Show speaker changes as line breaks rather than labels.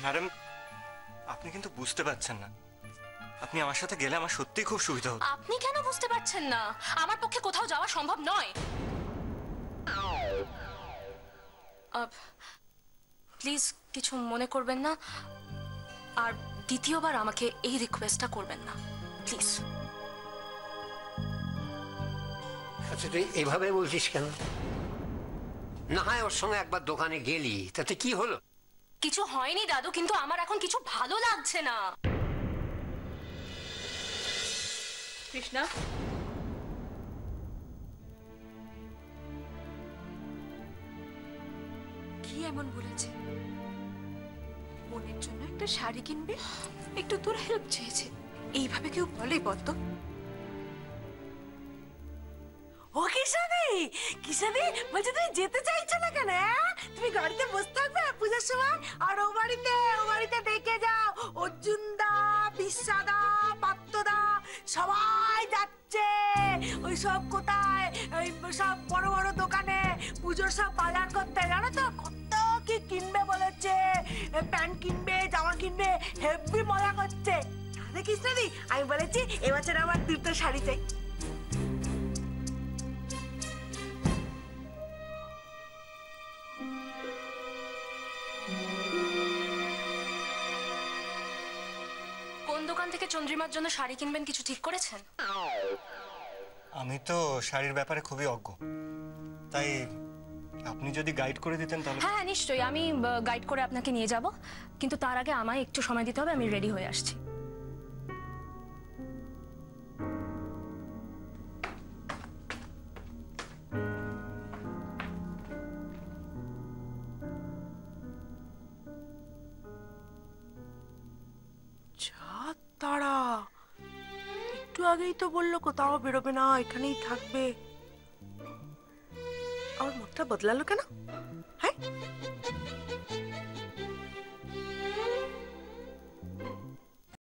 Madam, আপনি কিন্তু বুঝতে পারছেন না। আপনি আমার সাথে গেলে আমার সত্যিই খুব সুবিধা হতো।
আপনি কেন বুঝতে পারছেন না? আমার পক্ষে কোথাও যাওয়া সম্ভব নয়। প্লিজ কিছু মনে করবেন না, আর দ্বিতীয়বার আমাকে এই রিকোয়েস্টটা করবেন না প্লিজ।
আচ্ছা, তুই এইভাবে বলছিস কেন? না হয় ওর সঙ্গে একবার দোকানে গেলি, তাতে কি হলো?
কিছু হয়নি দাদু, কিন্তু আমার এখন কিছু ভালো লাগছে না।
কৃষ্ণা,
কি এমন বলেছে? বোনের জন্য একটা শাড়ি কিনবে, একটু তোর হেল্প চেয়েছে। এইভাবে কেউ বলে বলতো?
ও কিষানি, কিষানি বলছে তুমি যেতে চাইছো না কেন? তুমি গাড়িতে বসে থাকবে পূজার সময়, আর ও বাড়িতে ডেকে যাও। অর্জুন দা, বিশ্বদা, পাত্রদা সবাই যাচ্ছে। ওই সব কোথায়, ওই সব বড় বড় দোকানে পুজোর সব বাজার করতে, জানো তো কত কি কিনবে বলেছে। প্যান্ট কিনবে, জামা কিনবে, হেভি মজা করছে। দেখিস না, আমি বলেছি এবছর আমার দুটো শাড়ি চাই।
কোন দোকান থেকে চন্দ্রিমার জন্য শাড়ি কিনবেন কিছু ঠিক করেছেন?
আমি তো শাড়ির ব্যাপারে খুবই অজ্ঞ, তাই আপনি যদি গাইড করে দিতেন তাহলে।
হ্যাঁ নিশ্চয়ই, আমি গাইড করে আপনাকে নিয়ে যাব, কিন্তু তার আগে আমায় একটু সময় দিতে হবে। আমি রেডি হয়ে আসছি।
তারা একটু আগেই তো বললো কোথাও বেরোবে না, এখানেই থাকবে। আমার মতটা বদলালো কেন? হ্যাঁ,